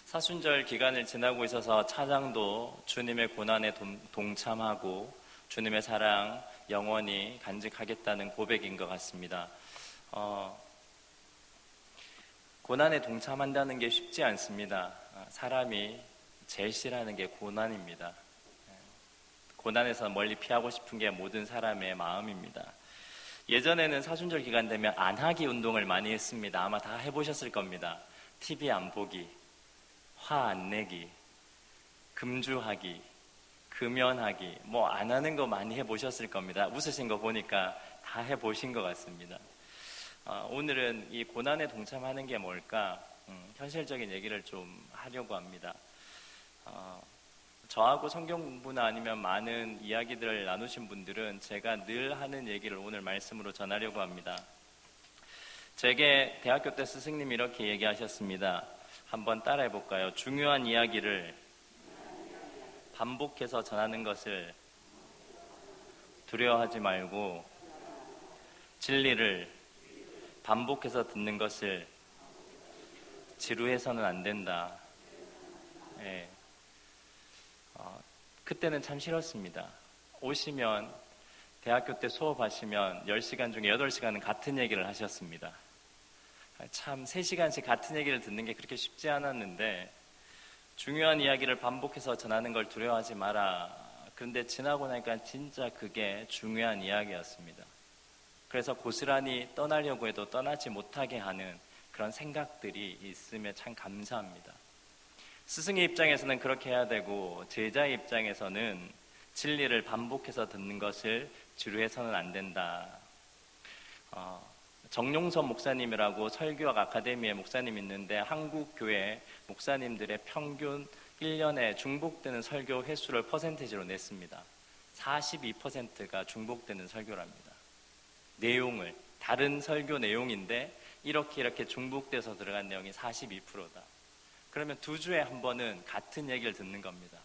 사순절 기간을 지나고 있어서 차장도 주님의 고난에 동참하고 주님의 사랑 영원히 간직하겠다는 고백인 것 같습니다. 고난에 동참한다는 게 쉽지 않습니다. 사람이 제일 싫어하는 게 고난입니다. 고난에서 멀리 피하고 싶은 게 모든 사람의 마음입니다. 예전에는 사순절 기간 되면 안 하기 운동을 많이 했습니다. 아마 다 해보셨을 겁니다. TV 안 보기, 화 안 내기, 금주하기, 금연하기, 뭐 안 하는 거 많이 해보셨을 겁니다. 웃으신 거 보니까 다 해보신 것 같습니다. 오늘은 이 고난에 동참하는 게 뭘까? 현실적인 얘기를 좀 하려고 합니다. 저하고 성경 공부나 아니면 많은 이야기들을 나누신 분들은 제가 늘 하는 얘기를 오늘 말씀으로 전하려고 합니다. 제게 대학교 때 스승님이 이렇게 얘기하셨습니다. 한번 따라해 볼까요? 중요한 이야기를 반복해서 전하는 것을 두려워하지 말고 진리를 반복해서 듣는 것을 지루해서는 안 된다. 예. 그때는 참 싫었습니다. 오시면 대학교 때 수업하시면 10시간 중에 8시간은 같은 얘기를 하셨습니다. 참 3시간씩 같은 얘기를 듣는 게 그렇게 쉽지 않았는데 중요한 이야기를 반복해서 전하는 걸 두려워하지 마라. 그런데 지나고 나니까 진짜 그게 중요한 이야기였습니다. 그래서 고스란히 떠나려고 해도 떠나지 못하게 하는 그런 생각들이 있으면 참 감사합니다. 스승의 입장에서는 그렇게 해야 되고 제자의 입장에서는 진리를 반복해서 듣는 것을 지루해서는 안 된다. 정용선 목사님이라고 설교학 아카데미의 목사님이 있는데 한국 교회 목사님들의 평균 1년에 중복되는 설교 횟수를 퍼센테이지로 냈습니다. 42%가 중복되는 설교랍니다. 내용을 다른 설교 내용인데 이렇게 중복돼서 들어간 내용이 42%다. 그러면 2주에 한 번은 같은 얘기를 듣는 겁니다.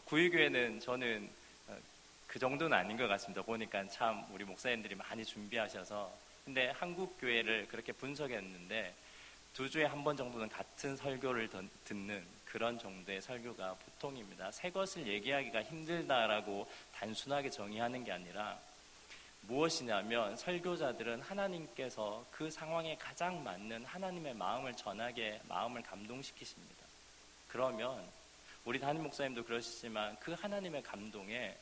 구유교회는 저는 그 정도는 아닌 것 같습니다. 보니까 참 우리 목사님들이 많이 준비하셔서. 근데 한국 교회를 그렇게 분석했는데 2주에 한 번 정도는 같은 설교를 듣는 그런 정도의 설교가 보통입니다. 새 것을 얘기하기가 힘들다라고 단순하게 정의하는 게 아니라 무엇이냐면 설교자들은 하나님께서 그 상황에 가장 맞는 하나님의 마음을 전하게 마음을 감동시키십니다. 그러면 우리 담임 목사님도 그러시지만 그 하나님의 감동에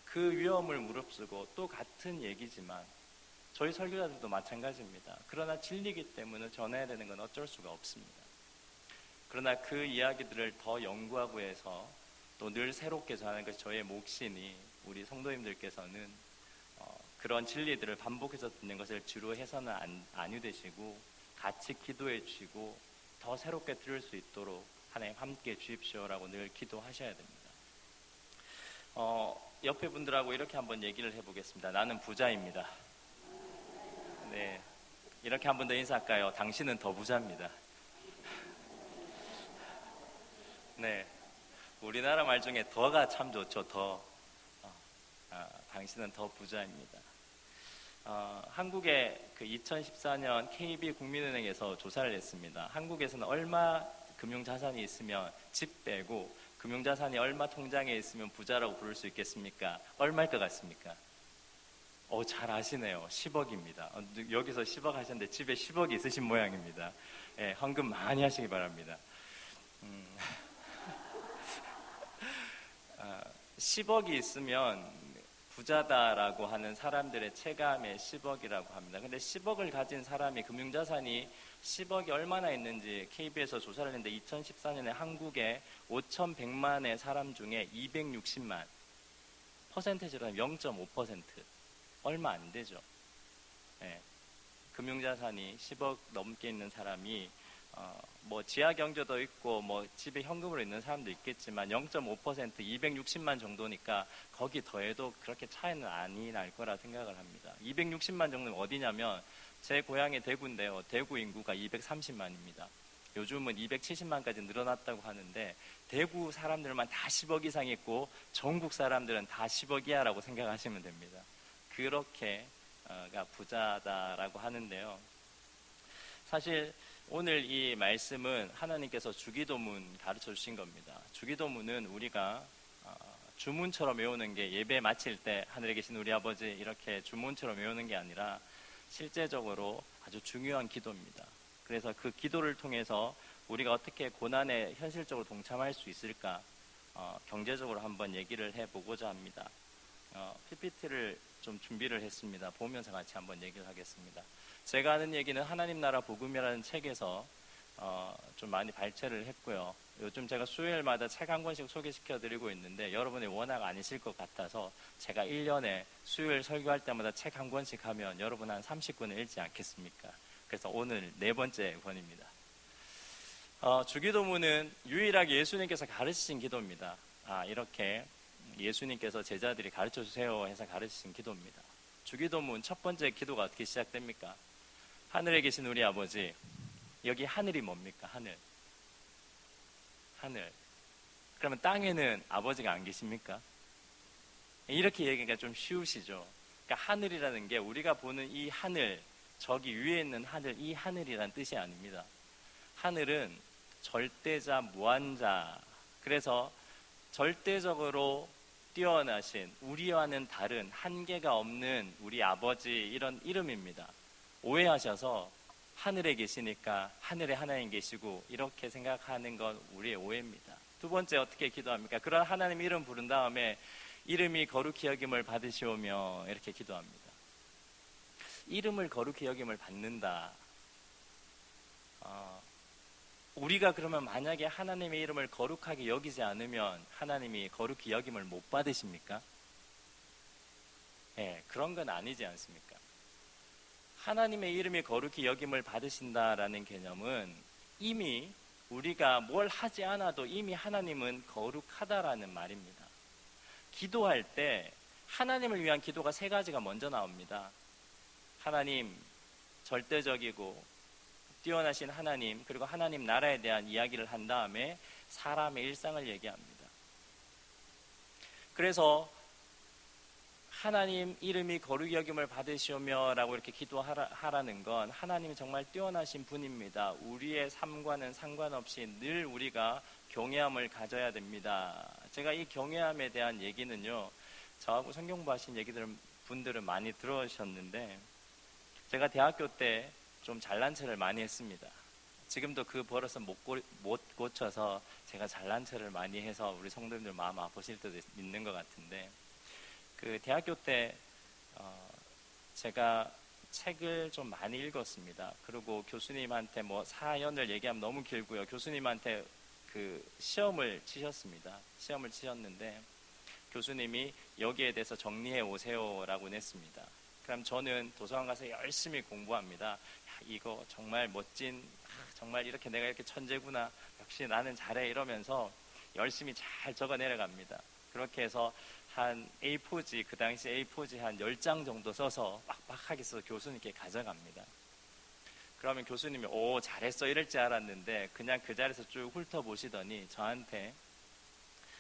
그 위험을 무릅쓰고 또 같은 얘기지만 저희 설교자들도 마찬가지입니다. 그러나 진리이기 때문에 전해야 되는 건 어쩔 수가 없습니다. 그러나 그 이야기들을 더 연구하고 해서 또 늘 새롭게 전하는 것이 저의 몫이니 우리 성도님들께서는 그런 진리들을 반복해서 듣는 것을 지루해서는 아니 되시고 같이 기도해 주시고 더 새롭게 들을 수 있도록 하나님 함께 주십시오라고 늘 기도하셔야 됩니다. 옆에 분들하고 이렇게 한번 얘기를 해보겠습니다. 나는 부자입니다. 네, 이렇게 한 번 더 인사할까요? 당신은 더 부자입니다. 네, 우리나라 말 중에 더가 참 좋죠. 더. 당신은 더 부자입니다. 한국의 그 2014년 KB 국민은행에서 조사를 했습니다. 한국에서는 얼마 금융자산이 있으면 집 빼고 금융자산이 얼마 통장에 있으면 부자라고 부를 수 있겠습니까? 얼마일 것 같습니까? 잘 아시네요. 10억입니다. 여기서 10억 하셨는데 집에 10억이 있으신 모양입니다. 예, 헌금 많이 하시기 바랍니다. 10억이 있으면 부자다라고 하는 사람들의 체감에 10억이라고 합니다. 근데 10억을 가진 사람이 금융자산이 10억이 얼마나 있는지 KB에서 조사를 했는데 2014년에 한국에 5,100만의 사람 중에 260만, 퍼센테이지로 하면 0.5%, 얼마 안 되죠. 네. 금융자산이 10억 넘게 있는 사람이 뭐 지하 경제도 있고 뭐 집에 현금으로 있는 사람도 있겠지만 0.5% 260만 정도니까 거기 더해도 그렇게 차이는 아니 날 거라 생각을 합니다. 260만 정도는 어디냐면 제 고향이 대구인데요. 대구 인구가 230만입니다. 요즘은 270만까지 늘어났다고 하는데 대구 사람들만 다 10억 이상 있고 전국 사람들은 다 10억 이하라고 생각하시면 됩니다. 그렇게가 부자다라고 하는데요. 사실 오늘 이 말씀은 하나님께서 주기도문 가르쳐 주신 겁니다. 주기도문은 우리가 주문처럼 외우는 게, 예배 마칠 때 하늘에 계신 우리 아버지 이렇게 주문처럼 외우는 게 아니라 실제적으로 아주 중요한 기도입니다. 그래서 그 기도를 통해서 우리가 어떻게 고난에 현실적으로 동참할 수 있을까, 경제적으로 한번 얘기를 해보고자 합니다. PPT를 좀 준비를 했습니다. 보면서 같이 한번 얘기를 하겠습니다. 제가 하는 얘기는 하나님 나라 복음이라는 책에서 좀 많이 발췌를 했고요. 요즘 제가 수요일마다 책 한 권씩 소개시켜 드리고 있는데 여러분이 워낙 아니실 것 같아서 제가 1년에 수요일 설교할 때마다 책 한 권씩 하면 여러분 한 30권을 읽지 않겠습니까? 그래서 오늘 4번째 권입니다. 주기도문은 유일하게 예수님께서 가르치신 기도입니다. 이렇게 예수님께서 제자들이 가르쳐 주세요 해서 가르치신 기도입니다. 주기도문 첫 번째 기도가 어떻게 시작됩니까? 하늘에 계신 우리 아버지. 여기 하늘이 뭡니까? 하늘. 그러면 땅에는 아버지가 안 계십니까? 이렇게 얘기가 좀 쉬우시죠? 그러니까 하늘이라는 게 우리가 보는 이 하늘, 저기 위에 있는 하늘, 이 하늘이란 뜻이 아닙니다. 하늘은 절대자, 무한자. 그래서 절대적으로 뛰어나신, 우리와는 다른, 한계가 없는 우리 아버지, 이런 이름입니다. 오해하셔서 하늘에 계시니까 하늘에 하나님 계시고 이렇게 생각하는 건 우리의 오해입니다. 두 번째 어떻게 기도합니까? 그런 하나님 이름 부른 다음에 이름이 거룩히 여김을 받으시오며 이렇게 기도합니다. 이름을 거룩히 여김을 받는다. 우리가 그러면 만약에 하나님의 이름을 거룩하게 여기지 않으면 하나님이 거룩히 여김을 못 받으십니까? 네, 그런 건 아니지 않습니까? 하나님의 이름이 거룩히 여김을 받으신다라는 개념은 이미 우리가 뭘 하지 않아도 이미 하나님은 거룩하다라는 말입니다. 기도할 때 하나님을 위한 기도가 3가지가 먼저 나옵니다. 하나님, 절대적이고 뛰어나신 하나님, 그리고 하나님 나라에 대한 이야기를 한 다음에 사람의 일상을 얘기합니다. 그래서 하나님 이름이 거룩히 여김을 받으시오며 라고 이렇게 기도하라는 건 하나님이 정말 뛰어나신 분입니다. 우리의 삶과는 상관없이 늘 우리가 경외함을 가져야 됩니다. 제가 이 경외함에 대한 얘기는요, 저하고 성경 공부하신 분들은 많이 들으셨는데 제가 대학교 때 좀 잘난 체를 많이 했습니다. 지금도 그 버릇은 못 고쳐서 제가 잘난 체를 많이 해서 우리 성도님들 마음 아프실 때도 있는 것 같은데, 그 대학교 때 제가 책을 좀 많이 읽었습니다. 그리고 교수님한테 뭐 사연을 얘기하면 너무 길고요. 교수님한테 그 시험을 치셨습니다. 시험을 치셨는데 교수님이 여기에 대해서 정리해 오세요라고 냈습니다. 그럼 저는 도서관 가서 열심히 공부합니다. 야, 이거 정말 멋진, 정말 이렇게 내가 이렇게 천재구나, 역시 나는 잘해, 이러면서 열심히 잘 적어 내려갑니다. 그렇게 해서 한 A4지, 그 당시 A4지 한 10장 정도 써서 빡빡하게 써서 교수님께 가져갑니다. 그러면 교수님이 오, 잘했어 이럴 줄 알았는데 그냥 그 자리에서 쭉 훑어보시더니 저한테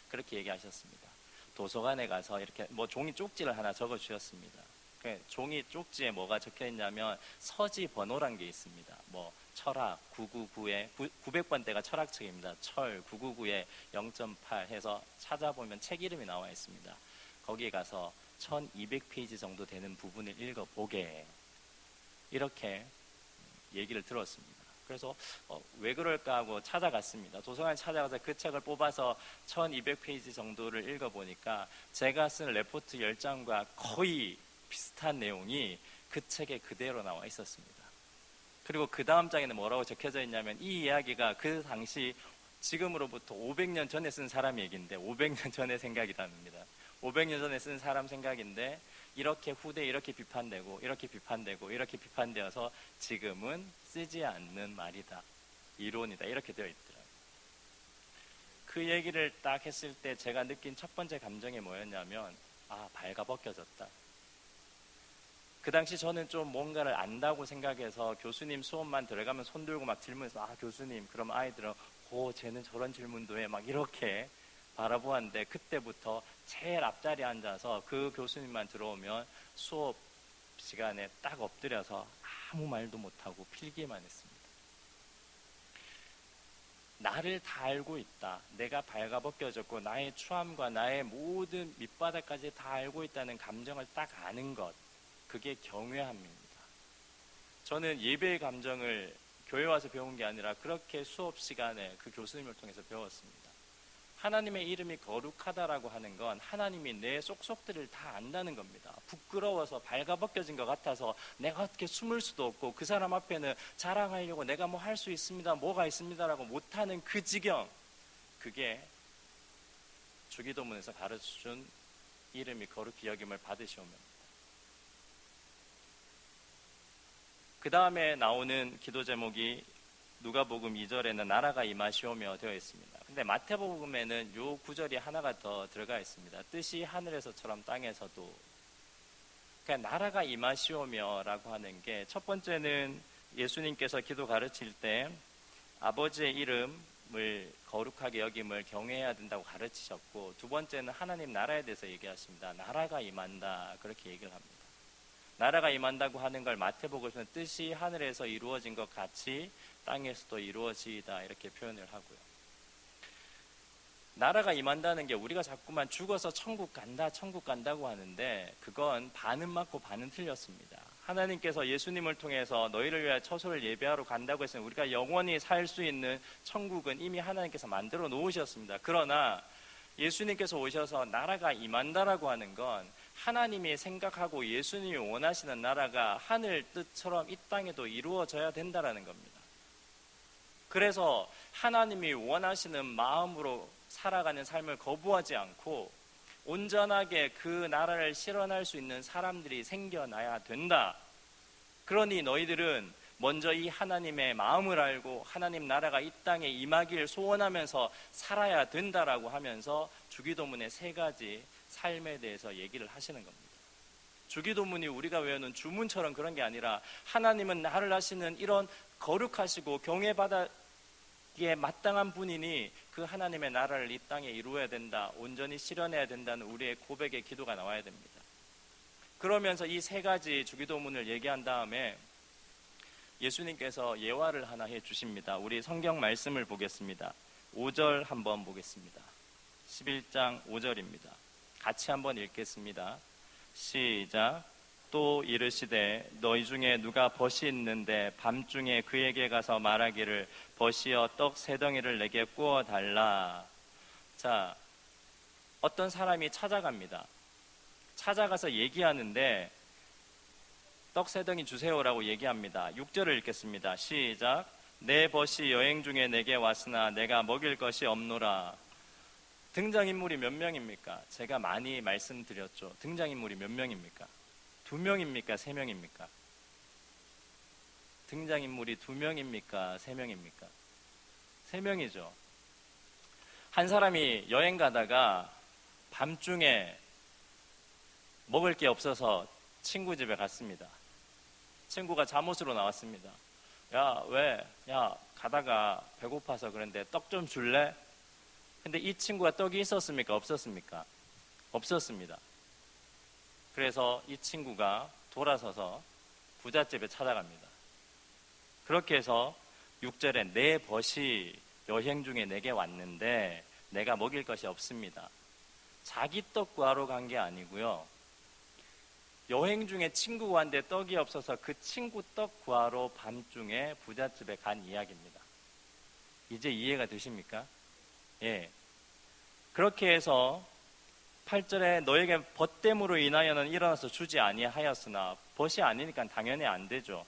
그렇게 얘기하셨습니다. 도서관에 가서 이렇게 뭐 종이 쪽지를 하나 적어주셨습니다. 그 종이 쪽지에 뭐가 적혀있냐면 서지 번호란 게 있습니다. 뭐 철학 999에 900번대가 철학책입니다. 철 999에 0.8 해서 찾아보면 책 이름이 나와 있습니다. 거기에 가서 1200페이지 정도 되는 부분을 읽어보게, 이렇게 얘기를 들었습니다. 그래서 왜 그럴까 하고 찾아갔습니다. 도서관에 찾아가서 그 책을 뽑아서 1200페이지 정도를 읽어보니까 제가 쓴 레포트 10장과 거의 비슷한 내용이 그 책에 그대로 나와 있었습니다. 그리고 그 다음 장에는 뭐라고 적혀져 있냐면 이 이야기가 그 당시 지금으로부터 500년 전에 쓴 사람 얘기인데 500년 전의 생각이랍니다. 500년 전에 쓴 사람 생각인데 이렇게 후대에 이렇게 비판되고 이렇게 비판되고 이렇게 비판되어서 지금은 쓰지 않는 말이다, 이론이다, 이렇게 되어 있더라고요. 그 얘기를 딱 했을 때 제가 느낀 첫 번째 감정이 뭐였냐면 발가벗겨졌다. 그 당시 저는 좀 뭔가를 안다고 생각해서 교수님 수업만 들어가면 손 들고 막 질문해서 교수님 그럼 아이들은 쟤는 저런 질문도 해, 막 이렇게 바라보았는데 그때부터 제일 앞자리에 앉아서 그 교수님만 들어오면 수업 시간에 딱 엎드려서 아무 말도 못하고 필기만 했습니다. 나를 다 알고 있다. 내가 발가벗겨졌고 나의 추함과 나의 모든 밑바닥까지 다 알고 있다는 감정을 딱 아는 것, 그게 경외함입니다. 저는 예배의 감정을 교회 와서 배운 게 아니라 그렇게 수업 시간에 그 교수님을 통해서 배웠습니다. 하나님의 이름이 거룩하다라고 하는 건 하나님이 내 속속들을 다 안다는 겁니다. 부끄러워서 발가벗겨진 것 같아서 내가 어떻게 숨을 수도 없고 그 사람 앞에는 자랑하려고 내가 뭐 할 수 있습니다, 뭐가 있습니다라고 못하는 그 지경, 그게 주기도문에서 가르쳐준 이름이 거룩히 여김을 받으시오면. 그 다음에 나오는 기도 제목이 누가복음 2절에는 나라가 임하시오며 되어 있습니다. 근데 마태복음에는 요 구절이 하나가 더 들어가 있습니다. 뜻이 하늘에서처럼 땅에서도. 그러니까 나라가 임하시오며 라고 하는 게, 첫 번째는 예수님께서 기도 가르칠 때 아버지의 이름을 거룩하게 여김을 경외해야 된다고 가르치셨고, 두 번째는 하나님 나라에 대해서 얘기하십니다. 나라가 임한다, 그렇게 얘기를 합니다. 나라가 임한다고 하는 걸 마태복음에서는 뜻이 하늘에서 이루어진 것 같이 땅에서도 이루어지이다, 이렇게 표현을 하고요. 나라가 임한다는 게 우리가 자꾸만 죽어서 천국 간다, 천국 간다고 하는데 그건 반은 맞고 반은 틀렸습니다. 하나님께서 예수님을 통해서 너희를 위하여 처소를 예배하러 간다고 했으면 우리가 영원히 살 수 있는 천국은 이미 하나님께서 만들어 놓으셨습니다. 그러나 예수님께서 오셔서 나라가 임한다라고 하는 건 하나님이 생각하고 예수님이 원하시는 나라가 하늘 뜻처럼 이 땅에도 이루어져야 된다라는 겁니다. 그래서 하나님이 원하시는 마음으로 살아가는 삶을 거부하지 않고 온전하게 그 나라를 실현할 수 있는 사람들이 생겨나야 된다. 그러니 너희들은 먼저 이 하나님의 마음을 알고 하나님 나라가 이 땅에 임하길 소원하면서 살아야 된다라고 하면서 주기도문의 세 가지 삶에 대해서 얘기를 하시는 겁니다. 주기도문이 우리가 외우는 주문처럼 그런 게 아니라 하나님은 나를 하시는 이런 거룩하시고 경외받기에 마땅한 분이니 그 하나님의 나라를 이 땅에 이루어야 된다, 온전히 실현해야 된다는 우리의 고백의 기도가 나와야 됩니다. 그러면서 이 세 가지 주기도문을 얘기한 다음에 예수님께서 예화를 하나 해주십니다. 우리 성경 말씀을 보겠습니다. 5절 한번 보겠습니다. 11장 5절입니다. 같이 한번 읽겠습니다. 시작. 또 이르시되 너희 중에 누가 벗이 있는데 밤중에 그에게 가서 말하기를 벗이여 떡 세 덩이를 내게 구워 달라. 자, 어떤 사람이 찾아갑니다. 찾아가서 얘기하는데 떡 세 덩이 주세요라고 얘기합니다. 6절을 읽겠습니다. 시작. 내 벗이 여행 중에 내게 왔으나 내가 먹일 것이 없노라. 등장인물이 몇 명입니까? 제가 많이 말씀드렸죠. 등장인물이 몇 명입니까? 2명입니까? 3명입니까? 등장인물이 2명입니까? 3명입니까? 3명이죠. 한 사람이 여행 가다가 밤중에 먹을 게 없어서 친구 집에 갔습니다. 친구가 잠옷으로 나왔습니다. 야, 왜? 야, 가다가 배고파서 그런데 떡 좀 줄래? 근데 이 친구가 떡이 있었습니까? 없었습니까? 없었습니다. 그래서 이 친구가 돌아서서 부잣집에 찾아갑니다. 그렇게 해서 6절에 내 벗이 여행 중에 내게 왔는데 내가 먹일 것이 없습니다. 자기 떡 구하러 간 게 아니고요. 여행 중에 친구가 왔는데 떡이 없어서 그 친구 떡 구하러 밤중에 부잣집에 간 이야기입니다. 이제 이해가 되십니까? 예. 그렇게 해서 8절에 너에게 벗됨으로 인하여는 일어나서 주지 아니하였으나 벗이 아니니까 당연히 안 되죠.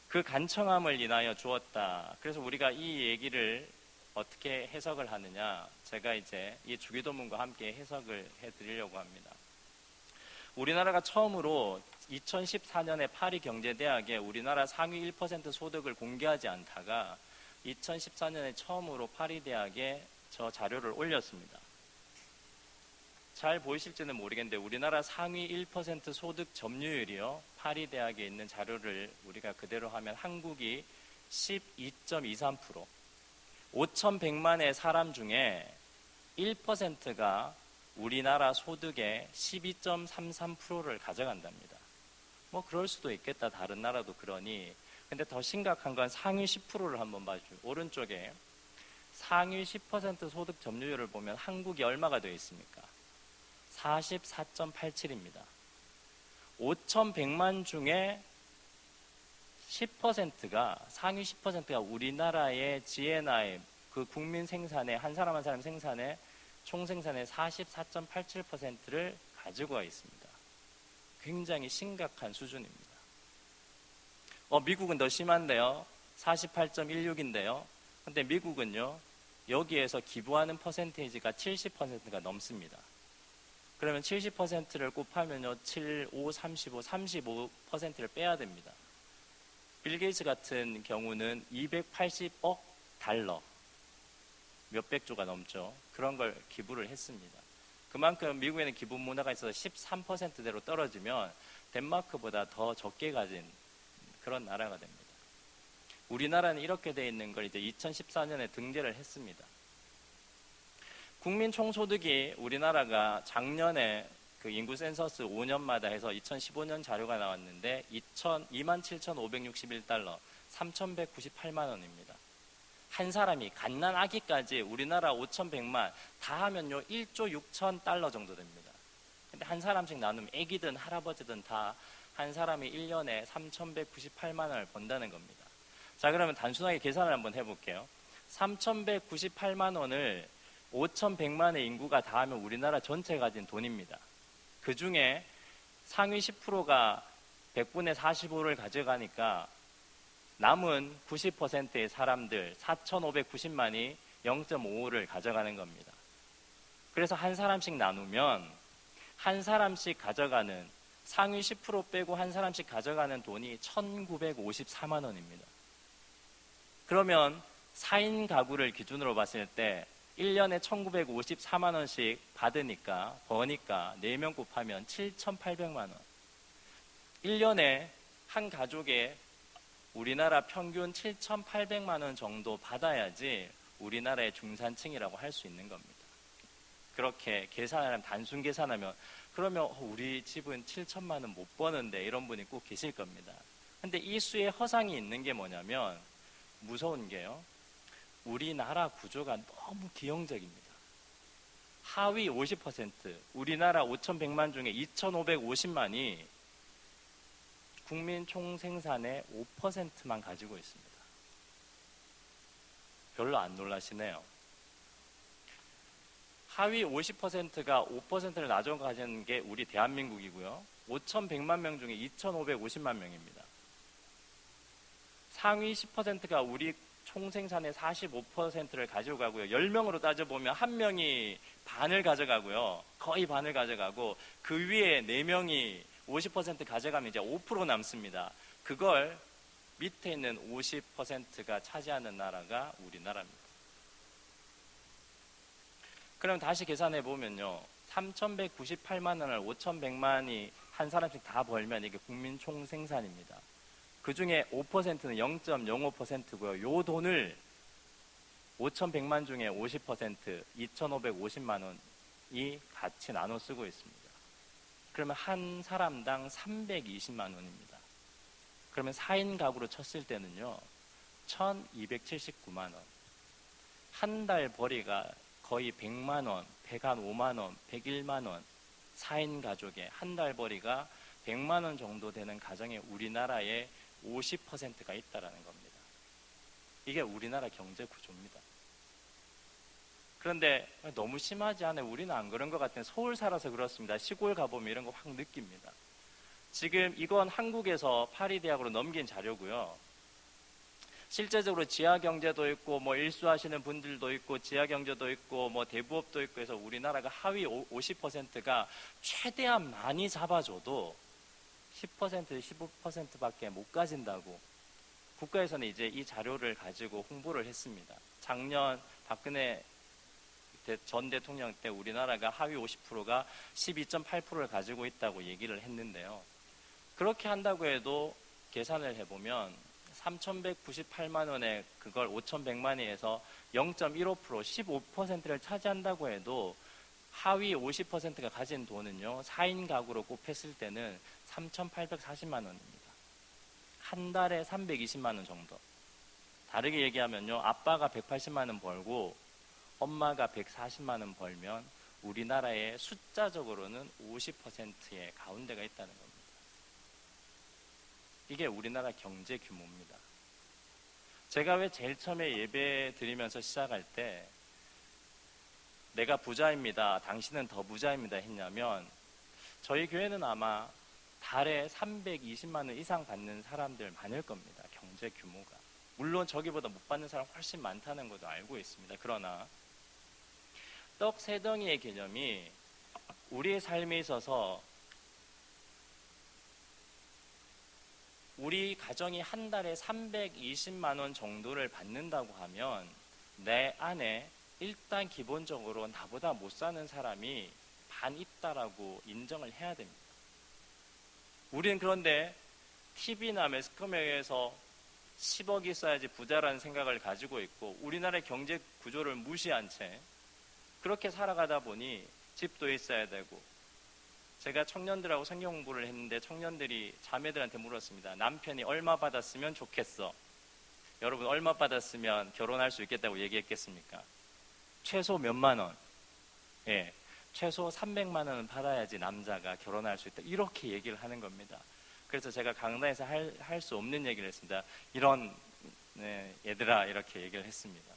그 간청함을 인하여 주었다. 그래서 우리가 이 얘기를 어떻게 해석을 하느냐, 제가 이제 이 주기도문과 함께 해석을 해드리려고 합니다. 우리나라가 처음으로 2014년에 파리경제대학에 우리나라 상위 1% 소득을 공개하지 않다가 2014년에 처음으로 파리대학에 저 자료를 올렸습니다. 잘 보이실지는 모르겠는데 우리나라 상위 1% 소득 점유율이요, 파리대학에 있는 자료를 우리가 그대로 하면 한국이 12.23%, 5,100만의 사람 중에 1%가 우리나라 소득의 12.33%를 가져간답니다. 뭐 그럴 수도 있겠다, 다른 나라도 그러니. 근데 더 심각한 건 상위 10%를 한번 봐주세요. 오른쪽에 상위 10% 소득 점유율을 보면 한국이 얼마가 되어 있습니까? 44.87입니다. 5,100만 중에 10%가, 상위 10%가 우리나라의 GNI, 그 국민 생산의, 한 사람 한 사람 생산의 총 생산의 44.87%를 가지고 와 있습니다. 굉장히 심각한 수준입니다. 미국은 더 심한데요. 48.16인데요. 근데 미국은요, 여기에서 기부하는 퍼센테이지가 70%가 넘습니다. 그러면 70%를 곱하면요, 7, 5, 35, 35%를 빼야 됩니다. 빌 게이츠 같은 경우는 280억 달러, 몇백 조가 넘죠. 그런 걸 기부를 했습니다. 그만큼 미국에는 기부 문화가 있어서 13%대로 떨어지면 덴마크보다 더 적게 가진 그런 나라가 됩니다. 우리나라는 이렇게 돼 있는 걸 이제 2014년에 등재를 했습니다. 국민 총소득이 우리나라가 작년에 그 인구 센서스 5년마다 해서 2015년 자료가 나왔는데 27,561달러, 3,198만 원입니다. 한 사람이 갓난 아기까지 우리나라 5,100만 다 하면요 1조 6천 달러 정도 됩니다. 근데 한 사람씩 나누면 아기든 할아버지든 다 한 사람이 1년에 3,198만 원을 번다는 겁니다. 자, 그러면 단순하게 계산을 한번 해볼게요. 3,198만 원을 5,100만의 인구가 다 하면 우리나라 전체가 가진 돈입니다. 그 중에 상위 10%가 100분의 45를 가져가니까 남은 90%의 사람들 4,590만이 0.55를 가져가는 겁니다. 그래서 한 사람씩 나누면 한 사람씩 가져가는, 상위 10% 빼고 한 사람씩 가져가는 돈이 1,954만 원입니다. 그러면 4인 가구를 기준으로 봤을 때 1년에 1,954만 원씩 버니까 4명 곱하면 7,800만 원. 1년에 한 가족에 우리나라 평균 7,800만 원 정도 받아야지 우리나라의 중산층이라고 할 수 있는 겁니다. 그렇게 계산하면, 단순 계산하면 그러면 우리 집은 7천만 원 못 버는데 이런 분이 꼭 계실 겁니다. 근데 이 수에 허상이 있는 게 뭐냐면 무서운 게요, 우리나라 구조가 너무 기형적입니다. 하위 50%, 우리나라 5,100만 중에 2,550만이 국민 총생산의 5%만 가지고 있습니다. 별로 안 놀라시네요. 하위 50%가 5%를 나눠 가지는 게 우리 대한민국이고요. 5,100만 명 중에 2,550만 명입니다. 상위 10%가 우리 총생산의 45%를 가지고 가고요. 10명으로 따져보면 1명이 반을 가져가고요. 거의 반을 가져가고 그 위에 4명이 50% 가져가면 이제 5% 남습니다. 그걸 밑에 있는 50%가 차지하는 나라가 우리나라입니다. 그럼 다시 계산해 보면요, 3,198만 원을 5,100만이 한 사람씩 다 벌면 이게 국민 총생산입니다. 그 중에 5%는 0.05%고요. 요 돈을 5,100만 중에 50%, 2,550만 원이 같이 나눠 쓰고 있습니다. 그러면 한 사람당 320만 원입니다. 그러면 4인 가구로 쳤을 때는요, 1,279만 원. 한 달 벌이가 거의 100만 원, 105만 원, 101만 원. 4인 가족의 한 달 벌이가 100만 원 정도 되는 가정에 우리나라의 50%가 있다라는 겁니다. 이게 우리나라 경제 구조입니다. 그런데 너무 심하지 않아요? 우리는 안 그런 것 같아요. 서울 살아서 그렇습니다. 시골 가보면 이런 거 확 느낍니다. 지금 이건 한국에서 파리대학으로 넘긴 자료고요. 실제적으로 지하경제도 있고 뭐 일수하시는 분들도 있고 지하경제도 있고 뭐 대부업도 있고 해서 우리나라가 하위 50%가 최대한 많이 잡아줘도 10%, 15%밖에 못 가진다고 국가에서는 이제 이 자료를 가지고 홍보를 했습니다. 작년 박근혜 전 대통령 때 우리나라가 하위 50%가 12.8%를 가지고 있다고 얘기를 했는데요. 그렇게 한다고 해도 계산을 해보면 3,198만 원에 그걸 5,100만에 해서 0.15%, 15%를 차지한다고 해도 하위 50%가 가진 돈은요, 4인 가구로 곱했을 때는 3,840만 원입니다. 한 달에 320만 원 정도. 다르게 얘기하면요, 아빠가 180만 원 벌고 엄마가 140만 원 벌면 우리나라의 숫자적으로는 50%의 가운데가 있다는 겁니다. 이게 우리나라 경제 규모입니다. 제가 왜 제일 처음에 예배 드리면서 시작할 때 내가 부자입니다, 당신은 더 부자입니다 했냐면, 저희 교회는 아마 달에 320만 원 이상 받는 사람들 많을 겁니다. 경제 규모가. 물론 저기보다 못 받는 사람 훨씬 많다는 것도 알고 있습니다. 그러나 떡 세 덩이의 개념이 우리의 삶에 있어서 우리 가정이 한 달에 320만 원 정도를 받는다고 하면 내 안에 일단 기본적으로 나보다 못 사는 사람이 반 있다라고 인정을 해야 됩니다. 우리는 그런데 TV나 매스컴에서 10억이 있어야지 부자라는 생각을 가지고 있고 우리나라의 경제 구조를 무시한 채 그렇게 살아가다 보니 집도 있어야 되고, 제가 청년들하고 성경 공부를 했는데 청년들이 자매들한테 물었습니다. 남편이 얼마 받았으면 좋겠어? 여러분, 얼마 받았으면 결혼할 수 있겠다고 얘기했겠습니까? 최소 몇만 원? 예, 최소 300만 원은 받아야지 남자가 결혼할 수 있다, 이렇게 얘기를 하는 겁니다. 그래서 제가 강단에서 할 수 없는 얘기를 했습니다. 이런 얘들아, 이렇게 얘기를 했습니다.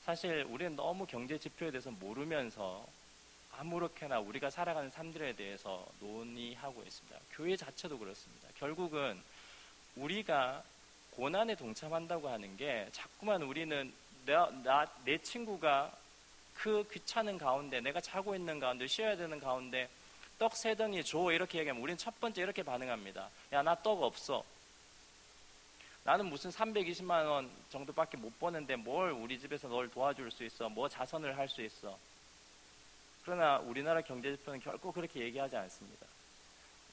사실 우리는 너무 경제 지표에 대해서 모르면서 아무렇게나 우리가 살아가는 삶들에 대해서 논의하고 있습니다. 교회 자체도 그렇습니다. 결국은 우리가 고난에 동참한다고 하는 게 자꾸만 우리는 내 친구가 그 귀찮은 가운데, 내가 자고 있는 가운데, 쉬어야 되는 가운데 떡 세 덩이 줘, 이렇게 얘기하면 우리는 첫 번째 이렇게 반응합니다. 야, 나 떡 없어. 나는 무슨 320만 원 정도밖에 못 버는데 뭘 우리 집에서 널 도와줄 수 있어? 뭐 자선을 할 수 있어? 그러나 우리나라 경제지표는 결코 그렇게 얘기하지 않습니다.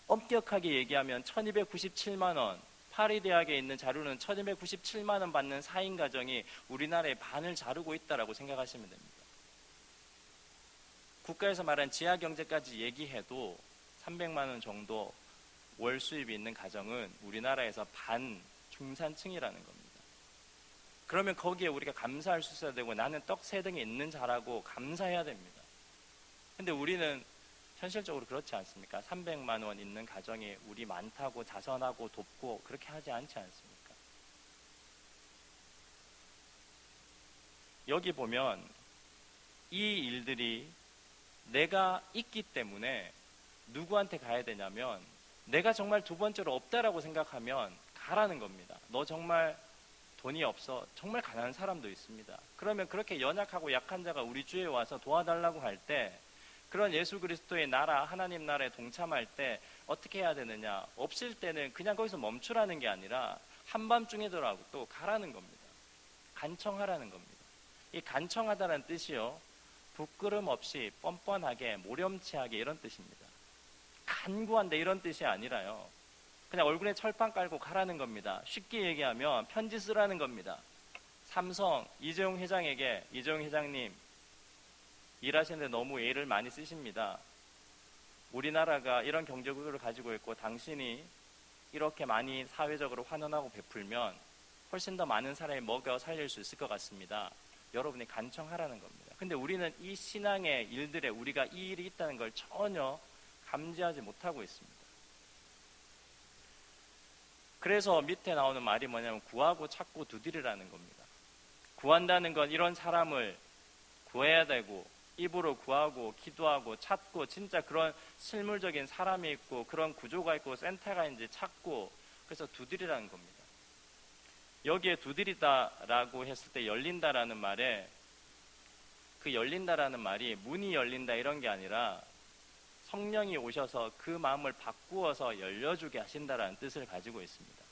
엄격하게 얘기하면 1297만 원, 파리대학에 있는 자료는 1297만 원 받는 4인 가정이 우리나라의 반을 자르고 있다고 생각하시면 됩니다. 국가에서 말한 지하경제까지 얘기해도 300만 원 정도 월 수입이 있는 가정은 우리나라에서 반 중산층이라는 겁니다. 그러면 거기에 우리가 감사할 수 있어야 되고, 나는 떡 세 덩이 있는 자라고 감사해야 됩니다. 근데 우리는 현실적으로 그렇지 않습니까? 300만 원 있는 가정이 우리 많다고 자선하고 돕고 그렇게 하지 않지 않습니까? 여기 보면 이 일들이 내가 있기 때문에 누구한테 가야 되냐면, 내가 정말 두 번째로 없다라고 생각하면 가라는 겁니다. 너 정말 돈이 없어? 정말 가난한 사람도 있습니다. 그러면 그렇게 연약하고 약한 자가 우리 주위에 와서 도와달라고 할 때, 그런 예수 그리스도의 나라, 하나님 나라에 동참할 때 어떻게 해야 되느냐? 없을 때는 그냥 거기서 멈추라는 게 아니라 한밤중이더라도 또 가라는 겁니다. 간청하라는 겁니다. 이 간청하다는 뜻이요, 부끄럼 없이 뻔뻔하게 모렴치하게 이런 뜻입니다. 간구한다 이런 뜻이 아니라요, 그냥 얼굴에 철판 깔고 가라는 겁니다. 쉽게 얘기하면 편지 쓰라는 겁니다. 삼성 이재용 회장에게, 이재용 회장님 일하시는데 너무 애를 많이 쓰십니다. 우리나라가 이런 경제 구조를 가지고 있고 당신이 이렇게 많이 사회적으로 환원하고 베풀면 훨씬 더 많은 사람이 먹여 살릴 수 있을 것 같습니다. 여러분이 간청하라는 겁니다. 근데 우리는 이 신앙의 일들에 우리가 이 일이 있다는 걸 전혀 감지하지 못하고 있습니다. 그래서 밑에 나오는 말이 뭐냐면 구하고 찾고 두드리라는 겁니다. 구한다는 건 이런 사람을 구해야 되고, 입으로 구하고 기도하고 찾고, 진짜 그런 실물적인 사람이 있고 그런 구조가 있고 센터가 이제 찾고, 그래서 두드리라는 겁니다. 여기에 두드리다라고 했을 때 열린다라는 말에, 그 열린다라는 말이 문이 열린다 이런 게 아니라 성령이 오셔서 그 마음을 바꾸어서 열려주게 하신다라는 뜻을 가지고 있습니다.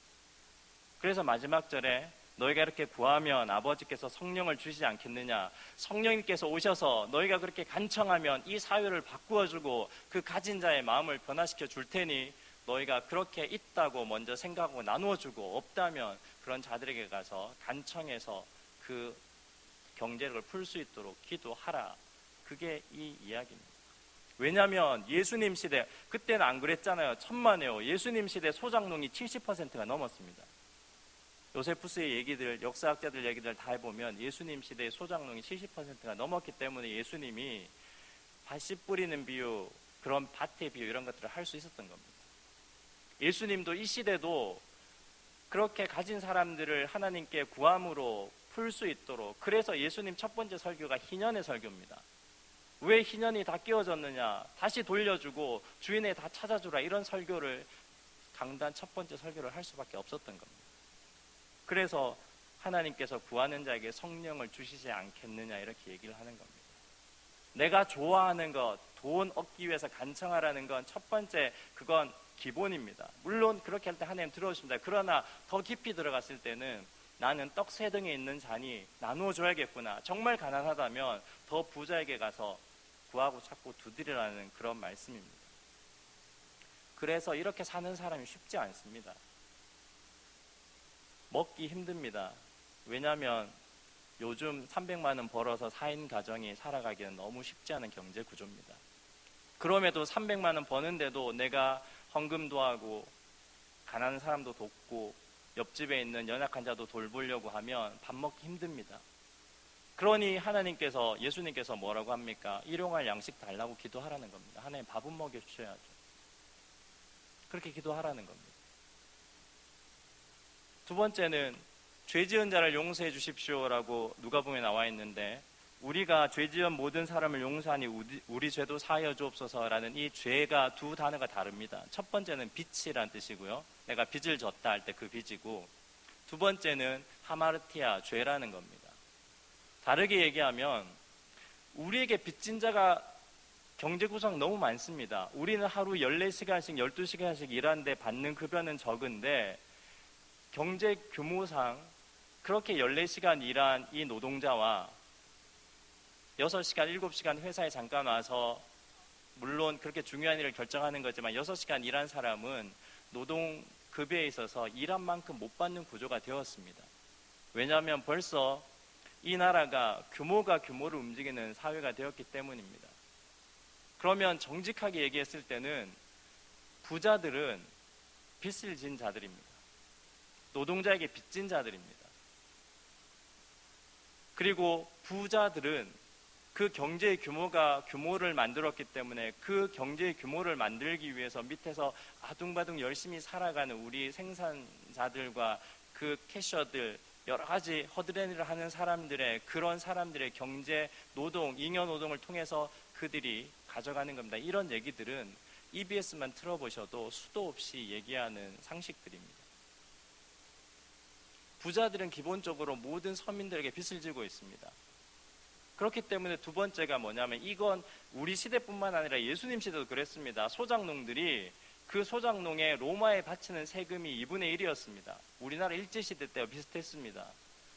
그래서 마지막 절에 너희가 이렇게 구하면 아버지께서 성령을 주시지 않겠느냐, 성령님께서 오셔서 너희가 그렇게 간청하면 이 사회를 바꾸어주고 그 가진 자의 마음을 변화시켜 줄 테니 너희가 그렇게 있다고 먼저 생각하고 나누어주고, 없다면 그런 자들에게 가서 간청해서 그 경제력을 풀 수 있도록 기도하라. 그게 이 이야기입니다. 왜냐하면 예수님 시대, 그때는 안 그랬잖아요. 천만에요. 예수님 시대 소장농이 70%가 넘었습니다. 요세푸스의 얘기들, 역사학자들 얘기들 다 해보면 예수님 시대의 소작농이 70%가 넘었기 때문에 예수님이 밭씨 뿌리는 비유, 그런 밭의 비유 이런 것들을 할 수 있었던 겁니다. 예수님도 이 시대도 그렇게 가진 사람들을 하나님께 구함으로 풀 수 있도록, 그래서 예수님 첫 번째 설교가 희년의 설교입니다. 왜 희년이 다 끼워졌느냐, 다시 돌려주고 주인에 다 찾아주라, 이런 설교를, 강단 첫 번째 설교를 할 수밖에 없었던 겁니다. 그래서 하나님께서 구하는 자에게 성령을 주시지 않겠느냐 이렇게 얘기를 하는 겁니다. 내가 좋아하는 것, 돈 얻기 위해서 간청하라는 건 첫 번째, 그건 기본입니다. 물론 그렇게 할 때 하나님 들어오십니다. 그러나 더 깊이 들어갔을 때는 나는 떡 세 덩이 있는 자니 나누어 줘야겠구나, 정말 가난하다면 더 부자에게 가서 구하고 찾고 두드리라는 그런 말씀입니다. 그래서 이렇게 사는 사람이 쉽지 않습니다. 먹기 힘듭니다. 왜냐하면 요즘 300만 원 벌어서 4인 가정이 살아가기는 너무 쉽지 않은 경제 구조입니다. 그럼에도 300만 원 버는데도 내가 헌금도 하고 가난한 사람도 돕고 옆집에 있는 연약한 자도 돌보려고 하면 밥 먹기 힘듭니다. 그러니 하나님께서, 예수님께서 뭐라고 합니까? 일용할 양식 달라고 기도하라는 겁니다. 하나님 밥은 먹여주셔야죠. 그렇게 기도하라는 겁니다. 두 번째는 죄 지은 자를 용서해 주십시오라고 누가복음에 나와 있는데, 우리가 죄 지은 모든 사람을 용서하니 우리 죄도 사하여 주옵소서라는 이 죄가 두 단어가 다릅니다. 첫 번째는 빚이란 뜻이고요, 내가 빚을 졌다 할 때 그 빚이고, 두 번째는 하마르티아, 죄라는 겁니다. 다르게 얘기하면 우리에게 빚진 자가 경제 구성 너무 많습니다. 우리는 하루 14시간씩 12시간씩 일하는데 받는 급여는 적은데, 경제 규모상 그렇게 14시간 일한 이 노동자와 6시간, 7시간 회사에 잠깐 와서, 물론 그렇게 중요한 일을 결정하는 거지만 6시간 일한 사람은 노동급여에 있어서 일한 만큼 못 받는 구조가 되었습니다. 왜냐하면 벌써 이 나라가 규모가 규모를 움직이는 사회가 되었기 때문입니다. 그러면 정직하게 얘기했을 때는 부자들은 빚을 진 자들입니다. 노동자에게 빚진 자들입니다. 그리고 부자들은 그 경제의 규모를 만들었기 때문에 그 경제의 규모를 만들기 위해서 밑에서 아둥바둥 열심히 살아가는 우리 생산자들과 그 캐셔들, 여러 가지 허드렛일을 하는 사람들의, 그런 사람들의 경제 노동, 잉여 노동을 통해서 그들이 가져가는 겁니다. 이런 얘기들은 EBS만 틀어보셔도 수도 없이 얘기하는 상식들입니다. 부자들은 기본적으로 모든 서민들에게 빚을 지고 있습니다. 그렇기 때문에 두 번째가 뭐냐면, 이건 우리 시대뿐만 아니라 예수님 시대도 그랬습니다. 소작농들이 그 소작농에 로마에 바치는 세금이 2분의 1이었습니다. 우리나라 일제시대 때와 비슷했습니다.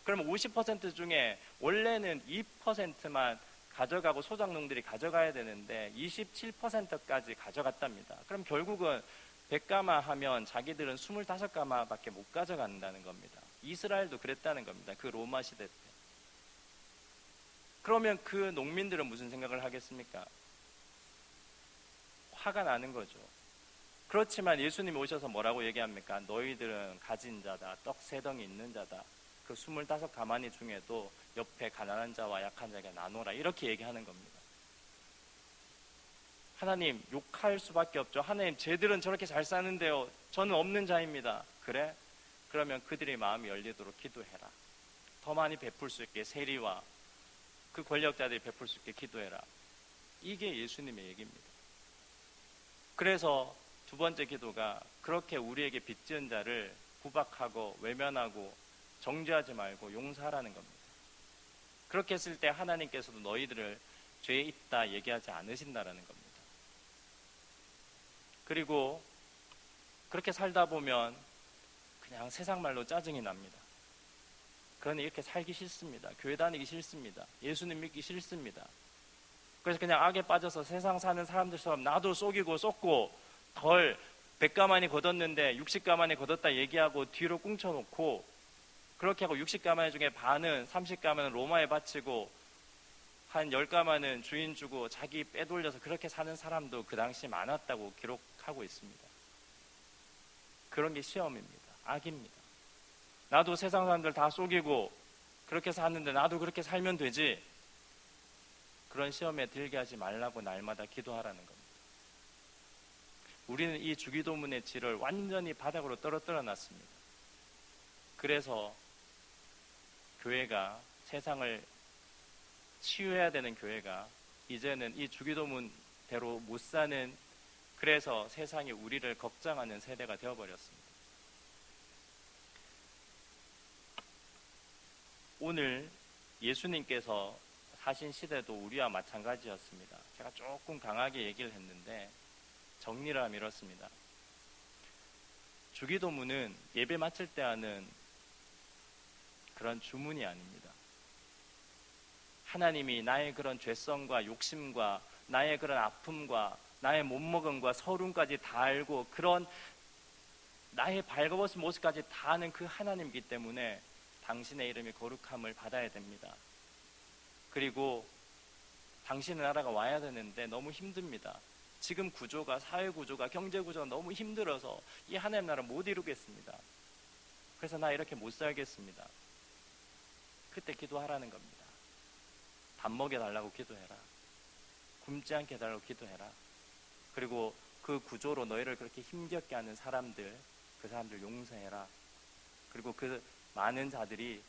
그러면 50% 중에 원래는 2%만 가져가고 소작농들이 가져가야 되는데 27%까지 가져갔답니다. 그럼 결국은 100가마 하면 자기들은 25가마밖에 못 가져간다는 겁니다. 이스라엘도 그랬다는 겁니다. 그 로마 시대 때. 그러면 그 농민들은 무슨 생각을 하겠습니까? 화가 나는 거죠. 그렇지만 예수님이 오셔서 뭐라고 얘기합니까? 너희들은 가진 자다, 떡 세 덩이 있는 자다, 그 25가마니 중에도 옆에 가난한 자와 약한 자에게 나눠라, 이렇게 얘기하는 겁니다. 하나님, 욕할 수밖에 없죠. 하나님, 쟤들은 저렇게 잘 사는데요, 저는 없는 자입니다. 그래? 그러면 그들의 마음이 열리도록 기도해라. 더 많이 베풀 수 있게 세리와 그 권력자들이 베풀 수 있게 기도해라. 이게 예수님의 얘기입니다. 그래서 두 번째 기도가, 그렇게 우리에게 빚 지은 자를 구박하고 외면하고 정죄하지 말고 용서하라는 겁니다. 그렇게 했을 때 하나님께서도 너희들을 죄에 있다 얘기하지 않으신다라는 겁니다. 그리고 그렇게 살다 보면 그냥 세상 말로 짜증이 납니다. 그러니 이렇게 살기 싫습니다. 교회 다니기 싫습니다. 예수님 믿기 싫습니다. 그래서 그냥 악에 빠져서 세상 사는 사람들처럼 나도 속이고 쏟고 덜 100가만이 걷었는데 60가만이 걷었다 얘기하고 뒤로 꿍쳐놓고, 그렇게 하고 60가만 중에 반은 30가만은 로마에 바치고 한 10가만은 주인 주고 자기 빼돌려서 그렇게 사는 사람도 그 당시 많았다고 기록하고 있습니다. 그런 게 시험입니다. 악입니다. 나도 세상 사람들 다 속이고 그렇게 사는데 나도 그렇게 살면 되지. 그런 시험에 들게 하지 말라고 날마다 기도하라는 겁니다. 우리는 이 주기도문의 질을 완전히 바닥으로 떨어뜨려 놨습니다. 그래서 교회가, 세상을 치유해야 되는 교회가 이제는 이 주기도문대로 못 사는, 그래서 세상이 우리를 걱정하는 세대가 되어버렸습니다. 오늘 예수님께서 사신 시대도 우리와 마찬가지였습니다. 제가 조금 강하게 얘기를 했는데 정리를 하면 이렇습니다. 주기도문은 예배 마칠 때 하는 그런 주문이 아닙니다. 하나님이 나의 그런 죄성과 욕심과 나의 그런 아픔과 나의 못먹음과 서름까지 다 알고 그런 나의 발버벗은 모습까지 다 아는 그 하나님이기 때문에 당신의 이름이 거룩함을 받아야 됩니다. 그리고 당신의 나라가 와야 되는데 너무 힘듭니다. 지금 구조가, 사회 구조가, 경제 구조가 너무 힘들어서 이 하나님 나라 못 이루겠습니다. 그래서 나 이렇게 못 살겠습니다. 그때 기도하라는 겁니다. 밥 먹여달라고 기도해라. 굶지 않게 해달라고 기도해라. 그리고 그 구조로 너희를 그렇게 힘겹게 하는 사람들, 그 사람들 용서해라. 그리고 그 많은 자들이,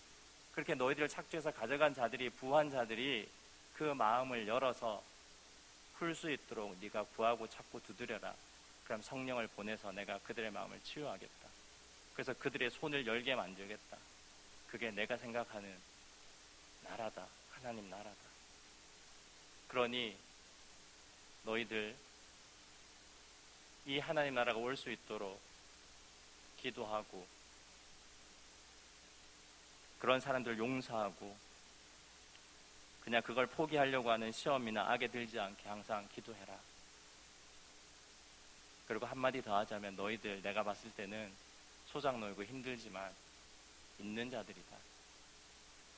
그렇게 너희들을 착취해서 가져간 자들이, 부한 자들이 그 마음을 열어서 풀 수 있도록 네가 구하고 찾고 두드려라. 그럼 성령을 보내서 내가 그들의 마음을 치유하겠다. 그래서 그들의 손을 열게 만들겠다. 그게 내가 생각하는 나라다. 하나님 나라다. 그러니 너희들 이 하나님 나라가 올 수 있도록 기도하고 그런 사람들 용서하고 그냥 그걸 포기하려고 하는 시험이나 악에 들지 않게 항상 기도해라. 그리고 한마디 더 하자면 너희들, 내가 봤을 때는 소장 놀고 힘들지만 있는 자들이다.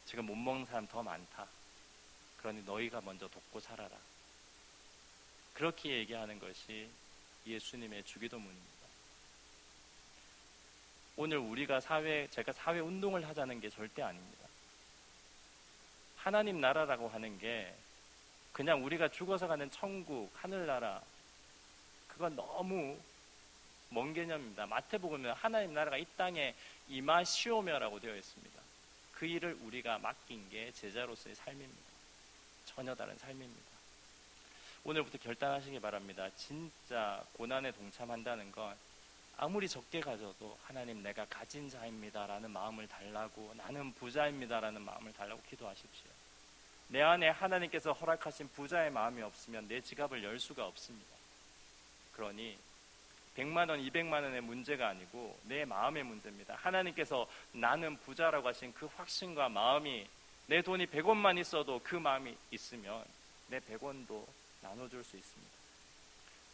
지금 못 먹는 사람 더 많다. 그러니 너희가 먼저 돕고 살아라. 그렇게 얘기하는 것이 예수님의 주기도문입니다. 오늘 우리가 제가 사회 운동을 하자는 게 절대 아닙니다. 하나님 나라라고 하는 게 그냥 우리가 죽어서 가는 천국, 하늘나라, 그건 너무 먼 개념입니다. 마태복음에 하나님 나라가 이 땅에 임하시오며라고 되어 있습니다. 그 일을 우리가 맡긴 게 제자로서의 삶입니다. 전혀 다른 삶입니다. 오늘부터 결단하시기 바랍니다. 진짜 고난에 동참한다는 건 아무리 적게 가져도 하나님 내가 가진 자입니다 라는 마음을 달라고, 나는 부자입니다 라는 마음을 달라고 기도하십시오. 내 안에 하나님께서 허락하신 부자의 마음이 없으면 내 지갑을 열 수가 없습니다. 그러니 100만 원, 200만 원의 문제가 아니고 내 마음의 문제입니다. 하나님께서 나는 부자라고 하신 그 확신과 마음이, 내 돈이 100원만 있어도 그 마음이 있으면 내 100원도 나눠줄 수 있습니다.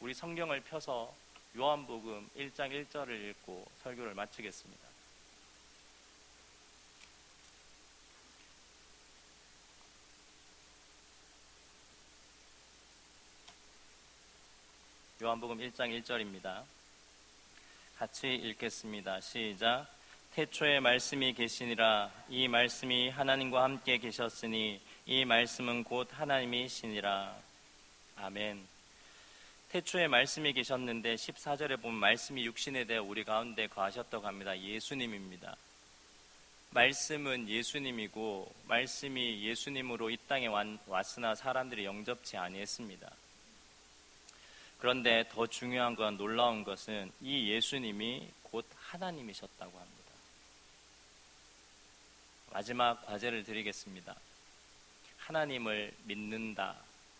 우리 성경을 펴서 요한복음 1장 1절을 읽고 설교를 마치겠습니다. 요한복음 1장 1절입니다. 같이 읽겠습니다. 시작. 태초에 말씀이 계시니라. 이 말씀이 하나님과 함께 계셨으니 이 말씀은 곧 하나님이시니라. 아멘. 태초에 말씀이 계셨는데 14절에 보면 말씀이 육신에 대해 우리 가운데 거하셨다고 합니다. 예수님입니다. 말씀은 예수님이고 말씀이 예수님으로 이 땅에 왔으나 사람들이 영접치 아니했습니다. 그런데 더 중요한 건, 놀라운 것은 이 예수님이 곧 하나님이셨다고 합니다. 마지막 과제를 드리겠습니다. 하나님을 믿는다,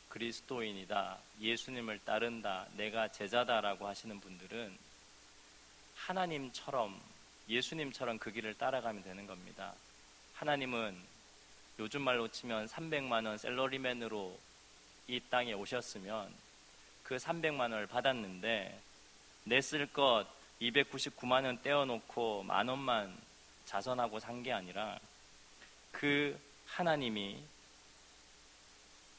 그리스도인이다, 예수님을 따른다, 내가 제자다라고 하시는 분들은 하나님처럼, 예수님처럼 그 길을 따라가면 되는 겁니다. 하나님은 요즘 말로 치면 300만 원 셀러리맨으로 이 땅에 오셨으면 그 300만 원을 받았는데 내 쓸 것 299만 원 떼어놓고 10,000원만 자선하고 산 게 아니라 그 하나님이,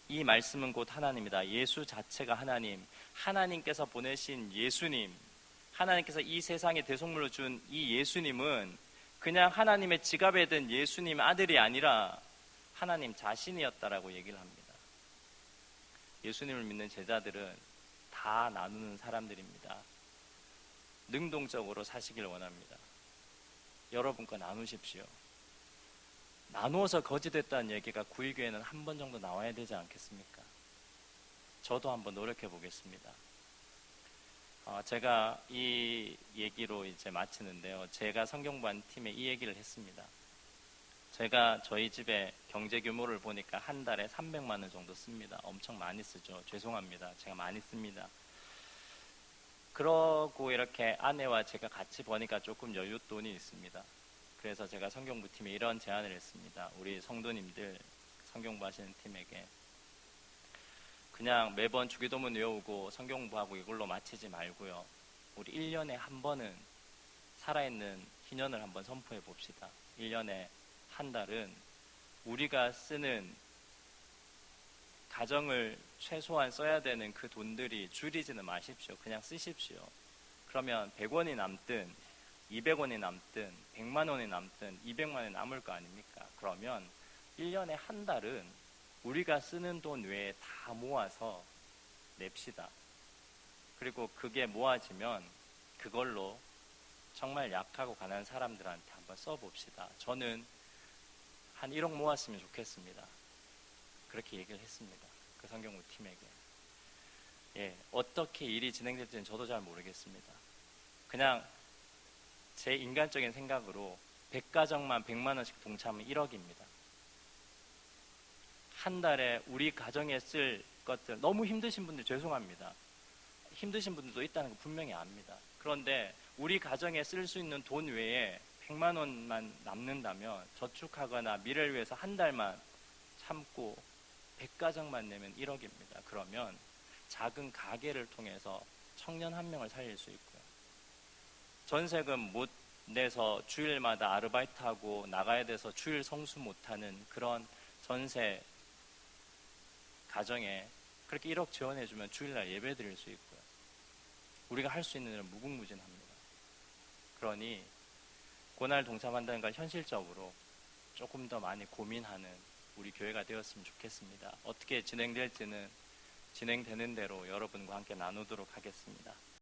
이 말씀은 곧 하나님이다. 예수 자체가 하나님, 하나님께서 보내신 예수님, 하나님께서 이 세상에 대속물로 준 이 예수님은 그냥 하나님의 지갑에 든 예수님 아들이 아니라 하나님 자신이었다라고 얘기를 합니다. 예수님을 믿는 제자들은 다 나누는 사람들입니다. 능동적으로 사시길 원합니다. 여러분과 나누십시오. 나누어서 거짓됐다는 얘기가 구의교회는 한 번 정도 나와야 되지 않겠습니까? 저도 한번 노력해 보겠습니다. 제가 이 얘기로 이제 마치는데요. 제가 성경반 팀에 이 얘기를 했습니다. 제가 저희 집에 경제 규모를 보니까 한 달에 300만 원 정도 씁니다. 엄청 많이 쓰죠. 죄송합니다. 제가 많이 씁니다. 그러고 이렇게 아내와 제가 같이 버니까 조금 여윳돈이 있습니다. 그래서 제가 성경부 팀에 이런 제안을 했습니다. 우리 성도님들 성경부 하시는 팀에게 그냥 매번 주기도문 외우고 성경부하고 이걸로 마치지 말고요. 우리 1년에 한 번은 살아있는 희년을 한번 선포해 봅시다. 1년에 한 달은 우리가 쓰는 가정을 최소한 써야 되는 그 돈들이 줄이지는 마십시오. 그냥 쓰십시오. 그러면 100원이 남든 200원이 남든 100만 원이 남든 200만 원이 남을 거 아닙니까? 그러면 1년에 한 달은 우리가 쓰는 돈 외에 다 모아서 냅시다. 그리고 그게 모아지면 그걸로 정말 약하고 가난한 사람들한테 한번 써봅시다. 저는 한 1억 모았으면 좋겠습니다. 그렇게 얘기를 했습니다. 그 성경부 팀에게. 어떻게 일이 진행될지는 저도 잘 모르겠습니다. 그냥 제 인간적인 생각으로 100가정만 100만 원씩 동참하면 1억입니다. 한 달에 우리 가정에 쓸 것들, 너무 힘드신 분들 죄송합니다. 힘드신 분들도 있다는 거 분명히 압니다. 그런데 우리 가정에 쓸 수 있는 돈 외에 100만 원만 남는다면 저축하거나 미래를 위해서 한 달만 참고 100가정만 내면 1억입니다. 그러면 작은 가게를 통해서 청년 한 명을 살릴 수 있고요. 전세금 못 내서 주일마다 아르바이트하고 나가야 돼서 주일 성수 못하는 그런 전세 가정에 그렇게 1억 지원해주면 주일날 예배 드릴 수 있고요. 우리가 할 수 있는 일은 무궁무진합니다. 그러니 고날 동참한다는 걸 현실적으로 조금 더 많이 고민하는 우리 교회가 되었으면 좋겠습니다. 어떻게 진행될지는 진행되는 대로 여러분과 함께 나누도록 하겠습니다.